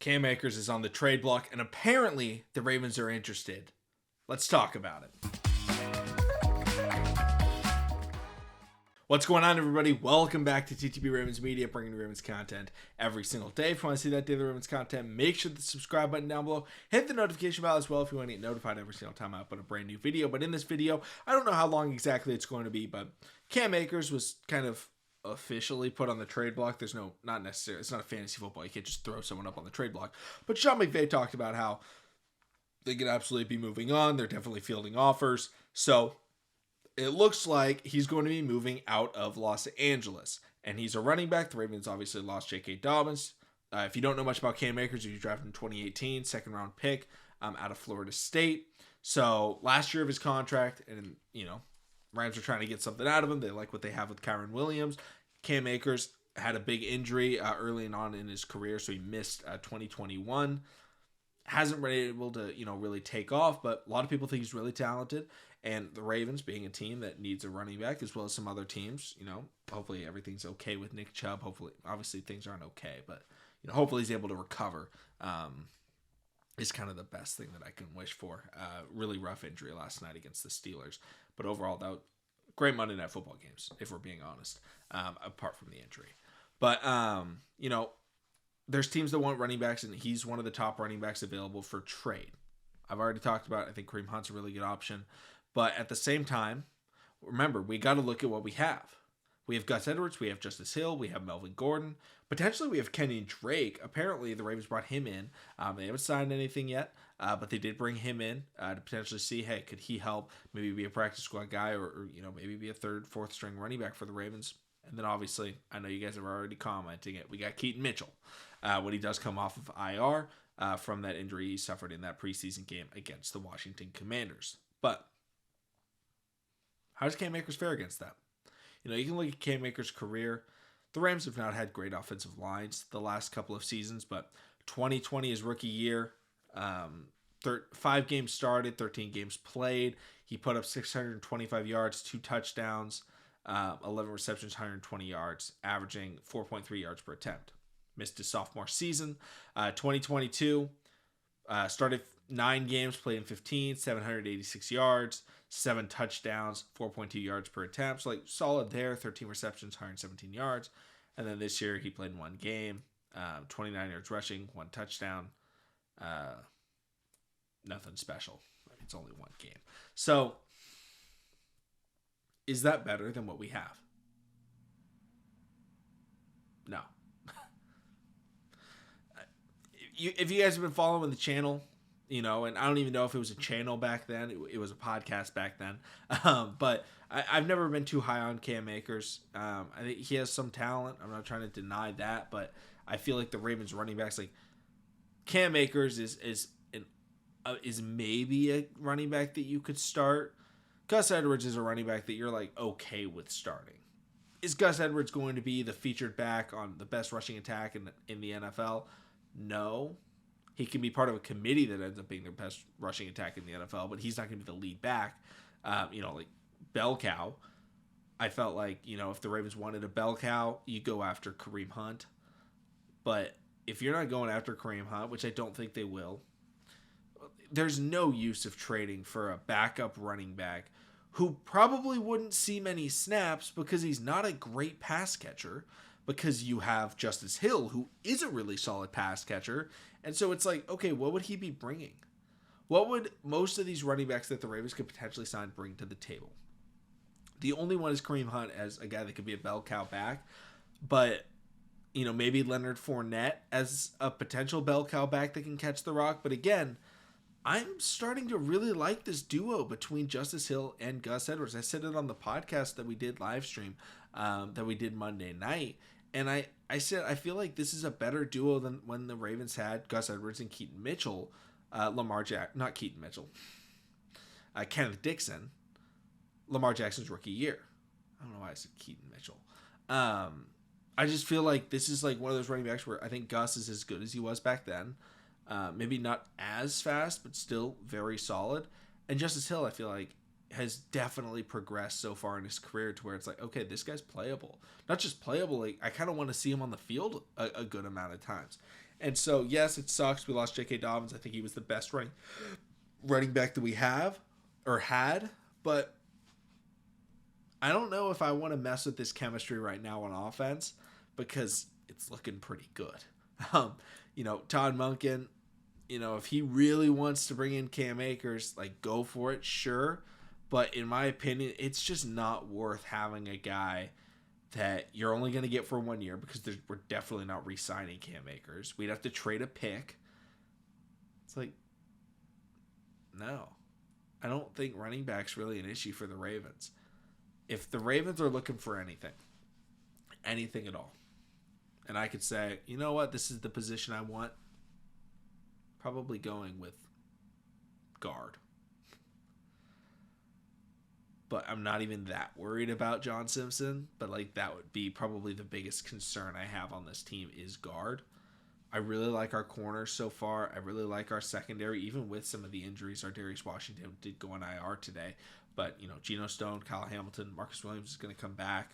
Cam Akers is on the trade block, and apparently the Ravens are interested. Let's talk about it. What's going on, everybody? Welcome back to TTB Ravens Media, bringing Ravens content every single day. If you want to see that daily Ravens content, make sure the subscribe button down below. Hit the notification bell as well if you want to get notified every single time I upload a brand new video. But in this video, I don't know how long exactly it's going to be, but Cam Akers was kind of officially put on the trade block. There's not necessarily, it's not a fantasy football. You can't just throw someone up on the trade block. But Sean McVay talked about how they could absolutely be moving on. They're definitely fielding offers. So it looks like he's going to be moving out of Los Angeles. And he's a running back. The Ravens obviously lost J.K. Dobbins. If you don't know much about Cam Akers, he was drafted in 2018, second round pick out of Florida State. So last year of his contract, and Rams are trying to get something out of him. They like what they have with Kyren Williams. Cam Akers had a big injury early on in his career, so he missed 2021. Hasn't been able to, really take off, but a lot of people think he's really talented. And the Ravens, being a team that needs a running back, as well as some other teams, hopefully everything's okay with Nick Chubb. Hopefully, obviously things aren't okay, but hopefully he's able to recover. Is kind of the best thing that I can wish for. Really rough injury last night against the Steelers. But overall, that was great Monday Night Football games, if we're being honest, apart from the injury. But, there's teams that want running backs, and he's one of the top running backs available for trade. I've already talked about it. I think Kareem Hunt's a really good option. But at the same time, remember, we got to look at what we have. We have Gus Edwards, we have Justice Hill, we have Melvin Gordon. Potentially we have Kenyon Drake. Apparently the Ravens brought him in. They haven't signed anything yet, but they did bring him in to potentially see, hey, could he help maybe be a practice squad guy or maybe be a third, fourth string running back for the Ravens. And then obviously, I know you guys are already commenting it. We got Keaton Mitchell when he does come off of IR from that injury he suffered in that preseason game against the Washington Commanders. But how does Cam Akers fare against that? You can look at Cam Akers' career. The Rams have not had great offensive lines the last couple of seasons, but 2020, his rookie year, 5 games started, 13 games played. He put up 625 yards, 2 touchdowns, 11 receptions, 120 yards, averaging 4.3 yards per attempt. Missed his sophomore season. 2022, started 9 games, played in 15, 786 yards, 7 touchdowns, 4.2 yards per attempt. So solid there, 13 receptions, 117 yards. And then this year he played in 1 game, 29 yards rushing, 1 touchdown. Nothing special. It's only 1 game. So is that better than what we have? No. If you guys have been following the channel, and I don't even know if it was a channel back then. It was a podcast back then. But I've never been too high on Cam Akers. I think he has some talent. I'm not trying to deny that, but I feel like the Ravens running backs, like Cam Akers is maybe a running back that you could start. Gus Edwards is a running back that you're like okay with starting. Is Gus Edwards going to be the featured back on the best rushing attack in the NFL? No. He can be part of a committee that ends up being the best rushing attack in the NFL, but he's not going to be the lead back. Like bell cow. I felt like, if the Ravens wanted a bell cow, you go after Kareem Hunt. But if you're not going after Kareem Hunt, which I don't think they will, there's no use of trading for a backup running back who probably wouldn't see many snaps because he's not a great pass catcher, because you have Justice Hill, who is a really solid pass catcher. And so it's like, okay, what would he be bringing? What would most of these running backs that the Ravens could potentially sign bring to the table? The only one is Kareem Hunt as a guy that could be a bell cow back. But, maybe Leonard Fournette as a potential bell cow back that can catch the rock. But again, I'm starting to really like this duo between Justice Hill and Gus Edwards. I said it on the podcast that we did live stream, that we did Monday night. And I said I feel like this is a better duo than when the Ravens had Gus Edwards and Keaton Mitchell, Kenneth Dixon, Lamar Jackson's rookie year. I don't know why I said Keaton Mitchell. I just feel like this is like one of those running backs where I think Gus is as good as he was back then. Maybe not as fast, but still very solid. And Justice Hill, I feel like, has definitely progressed so far in his career to where it's like, okay, this guy's playable. Not just playable, like I kind of want to see him on the field a good amount of times. And so, yes, it sucks. We lost J.K. Dobbins. I think he was the best running back that we have or had. But I don't know if I want to mess with this chemistry right now on offense because it's looking pretty good. Todd Monken, if he really wants to bring in Cam Akers, like, go for it, sure. But in my opinion, it's just not worth having a guy that you're only going to get for 1 year because we're definitely not re-signing Cam Akers. We'd have to trade a pick. It's like, no. I don't think running back's really an issue for the Ravens. If the Ravens are looking for anything at all, and I could say, you know what, this is the position I want, probably going with guard. But I'm not even that worried about John Simpson. But, like, that would be probably the biggest concern I have on this team is guard. I really like our corners so far. I really like our secondary, even with some of the injuries. Our Darius Washington did go on IR today. But, Geno Stone, Kyle Hamilton, Marcus Williams is going to come back.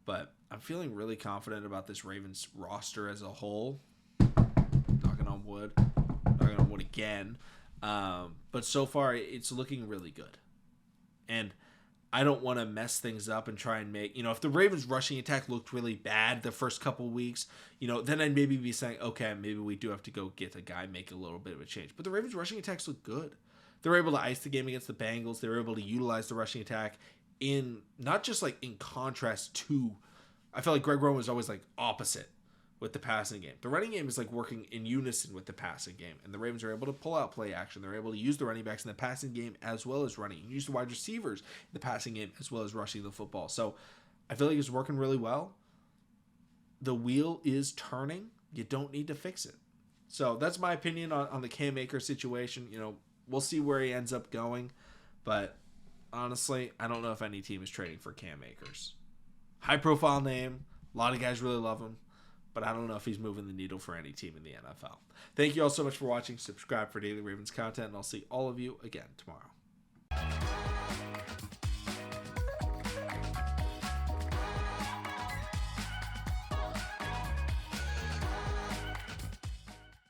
But I'm feeling really confident about this Ravens roster as a whole. Knocking on wood. Knocking on wood again. But so far, it's looking really good. And I don't want to mess things up and try and make, if the Ravens rushing attack looked really bad the first couple weeks, then I'd maybe be saying, okay, maybe we do have to go get a guy, make a little bit of a change. But the Ravens rushing attacks look good. They were able to ice the game against the Bengals. They were able to utilize the rushing attack in, not just like in contrast to, I felt like Greg Roman was always like opposite with the passing game. The running game is like working in unison with the passing game, and the Ravens are able to pull out play action. They're able to use the running backs in the passing game as well as running, use the wide receivers in the passing game as well as rushing the football. So I feel like it's working really well. The wheel is turning. You don't need to fix it. So that's my opinion on the Cam Akers situation. We'll see where he ends up going, but honestly, I don't know if any team is trading for Cam Akers. High profile name. A lot of guys really love him. But I don't know if he's moving the needle for any team in the NFL. Thank you all so much for watching. Subscribe for daily Ravens content, and I'll see all of you again tomorrow.